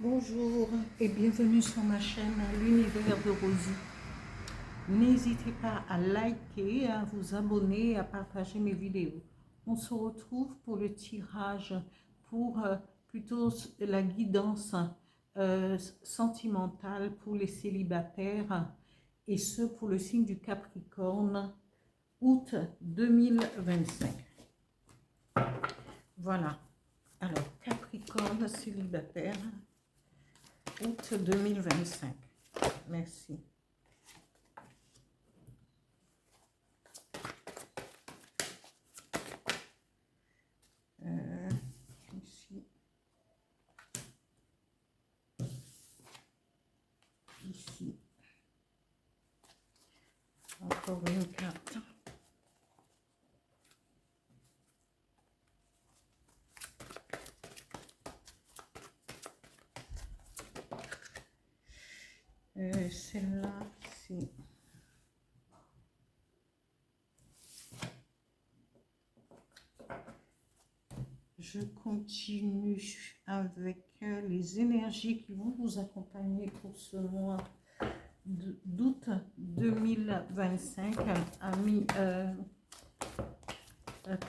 Bonjour et bienvenue sur ma chaîne L'Univers de Rosie. N'hésitez pas à liker, à vous abonner et à partager mes vidéos. On se retrouve pour le tirage, pour plutôt la guidance sentimentale pour les célibataires et ce pour le signe du Capricorne, août 2025. Voilà. Alors, Capricorne célibataire, août 2025. Merci. Ici. Ici. Encore une carte. Celle-là, c'est... Je continue avec les énergies qui vont vous accompagner pour ce mois d'août 2025, amis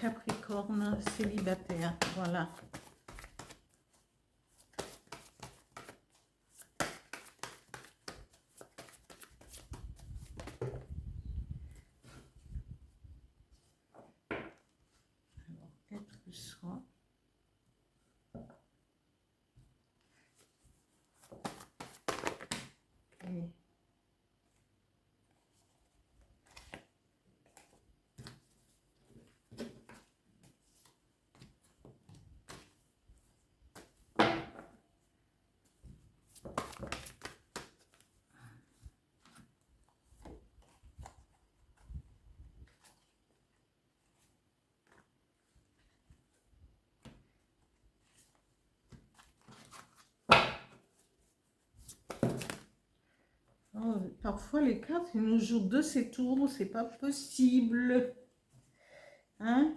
Capricorne célibataire. Voilà. Être soi. Okay. Oh, parfois les cartes ils nous jouent de ces tours, c'est pas possible. Hein?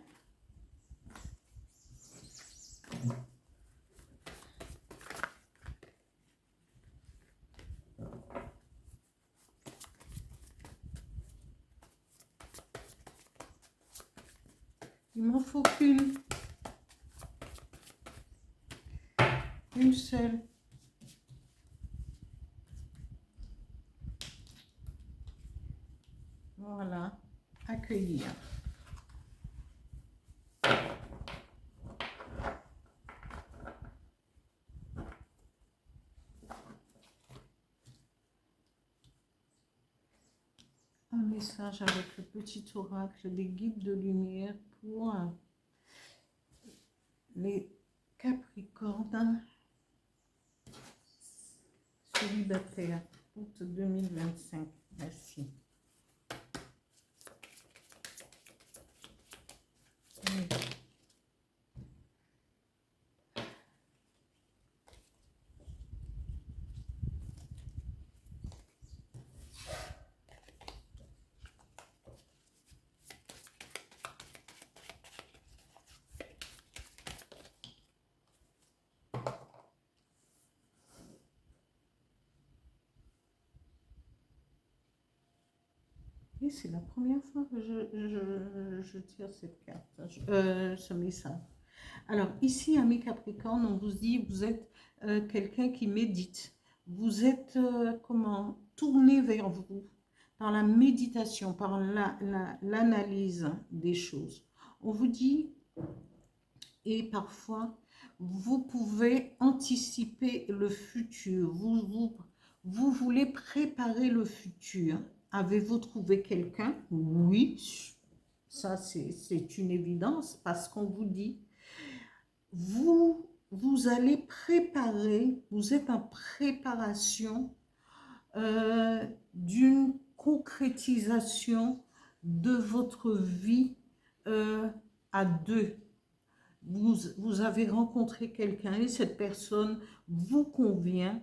Il m'en faut qu'une. Une seule. Voilà. Accueillir. Un message avec le petit oracle des guides de lumière pour les Capricornes célibataires, août 2025. Merci. Et c'est la première fois que je tire cette carte, ce message. Alors ici, amis Capricorne, on vous dit, vous êtes quelqu'un qui médite. Vous êtes, tourné vers vous, dans la méditation, par l'analyse des choses. On vous dit, et parfois, vous pouvez anticiper le futur. Vous voulez préparer le futur. Avez-vous trouvé quelqu'un? Oui, ça c'est une évidence parce qu'on vous dit, vous allez préparer, vous êtes en préparation d'une concrétisation de votre vie à deux. Vous avez rencontré quelqu'un et cette personne vous convient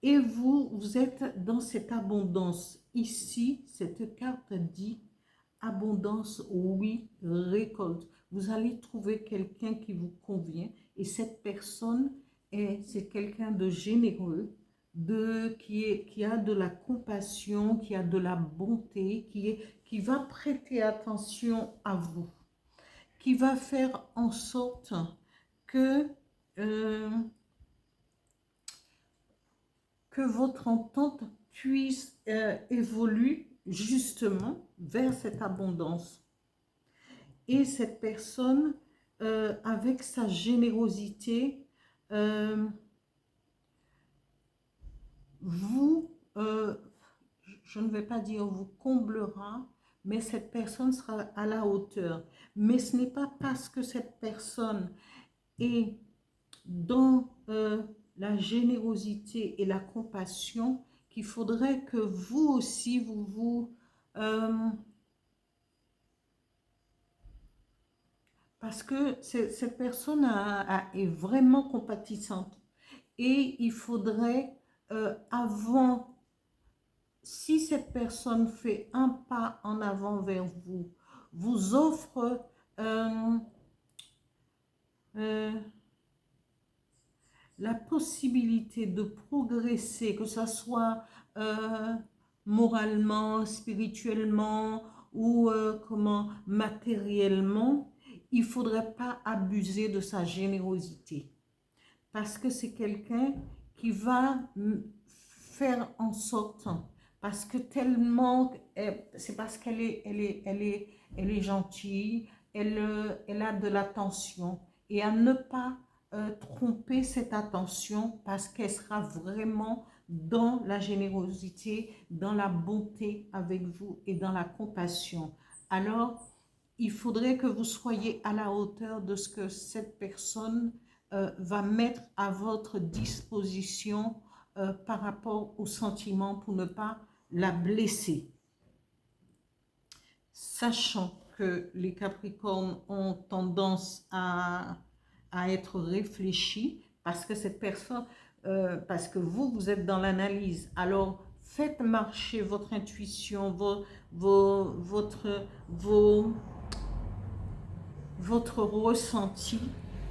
et vous êtes dans cette abondance. Ici, cette carte dit abondance, oui, récolte. Vous allez trouver quelqu'un qui vous convient et cette personne et c'est quelqu'un de généreux, qui a de la compassion, qui a de la bonté, qui va prêter attention à vous, qui va faire en sorte que, euh, que votre entente puisse évoluer justement vers cette abondance. Et cette personne, avec sa générosité, vous, je ne vais pas dire vous comblera, mais cette personne sera à la hauteur. Mais ce n'est pas parce que cette personne est dans la générosité et la compassion qu'il faudrait que vous aussi, parce que cette personne est vraiment compatissante. Et il faudrait, avant, si cette personne fait un pas en avant vers vous, vous offre euh, la possibilité de progresser, que ce soit moralement, spirituellement ou matériellement, il ne faudrait pas abuser de sa générosité. Parce que c'est quelqu'un qui va faire en sorte, parce que tellement, c'est parce elle est gentille, elle a de l'attention, et à ne pas tromper cette attention, parce qu'elle sera vraiment dans la générosité, dans la bonté avec vous et dans la compassion. Alors, il faudrait que vous soyez à la hauteur de ce que cette personne va mettre à votre disposition par rapport aux sentiments pour ne pas la blesser. Sachant que les Capricornes ont tendance à être réfléchis parce que cette personne, parce que vous êtes dans l'analyse. Alors, faites marcher votre intuition, votre ressenti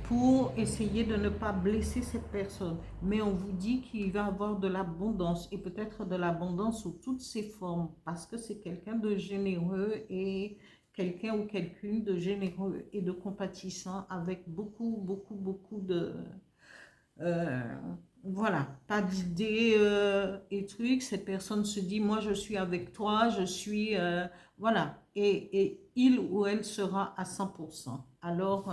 pour essayer de ne pas blesser cette personne. Mais on vous dit qu'il va avoir de l'abondance, et peut-être de l'abondance sous toutes ses formes, parce que c'est quelqu'un de généreux, et quelqu'un ou quelqu'une de généreux et de compatissant, avec beaucoup de... euh, voilà, pas d'idées et trucs. Cette personne se dit, moi je suis avec toi, je suis... voilà, et il ou elle sera à 100%. Alors,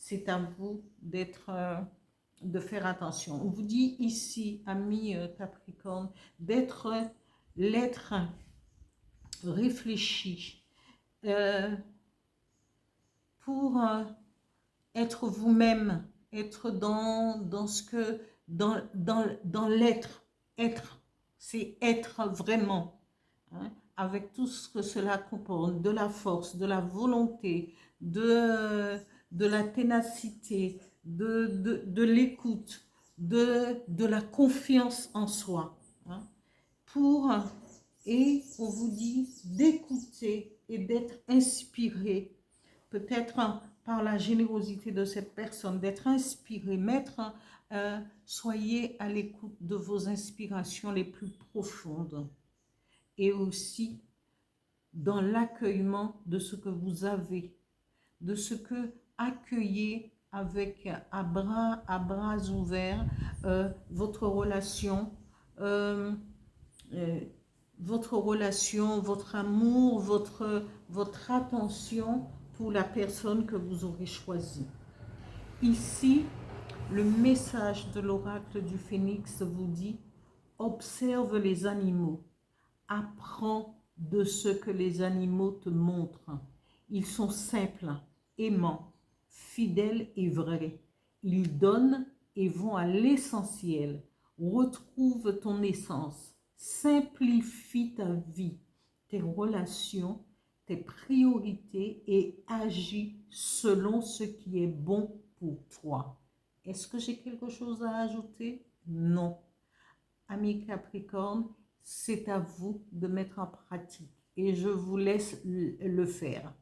c'est à vous de faire attention. On vous dit ici, amis Capricorne, d'être l'être réfléchi pour être vous-même, être dans ce que, dans l'être, être, c'est être vraiment, hein, avec tout ce que cela comporte, de la force, de la volonté, de la ténacité, de l'écoute, de la confiance en soi, hein, et on vous dit d'écouter et d'être inspiré, peut-être par la générosité de cette personne, d'être inspiré, soyez à l'écoute de vos inspirations les plus profondes, et aussi dans l'accueillement de ce que vous avez, de ce que accueillez avec à bras ouverts votre relation, euh, euh, votre amour, votre attention pour la personne que vous aurez choisie. Ici, le message de l'oracle du Phénix vous dit: observe les animaux, apprends de ce que les animaux te montrent. Ils sont simples, aimants, fidèles et vrais. Ils donnent et vont à l'essentiel. Retrouve ton essence. Simplifie ta vie, tes relations, tes priorités, et agis selon ce qui est bon pour toi. Est-ce que j'ai quelque chose à ajouter? Non. Amis Capricorne, c'est à vous de mettre en pratique, et je vous laisse le faire.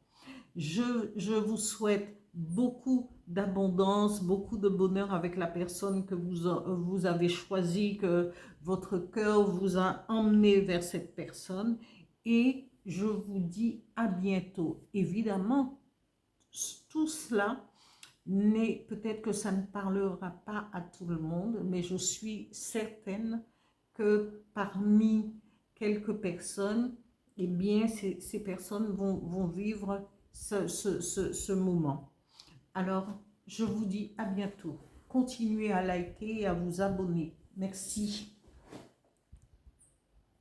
Je vous souhaite beaucoup d'abondance, beaucoup de bonheur avec la personne que vous avez choisie, que votre cœur vous a emmené vers cette personne. Et je vous dis à bientôt. Évidemment, tout cela, peut-être que ça ne parlera pas à tout le monde, mais je suis certaine que parmi quelques personnes, eh bien, ces personnes vont vivre ce moment. Alors, je vous dis à bientôt. Continuez à liker et à vous abonner. Merci.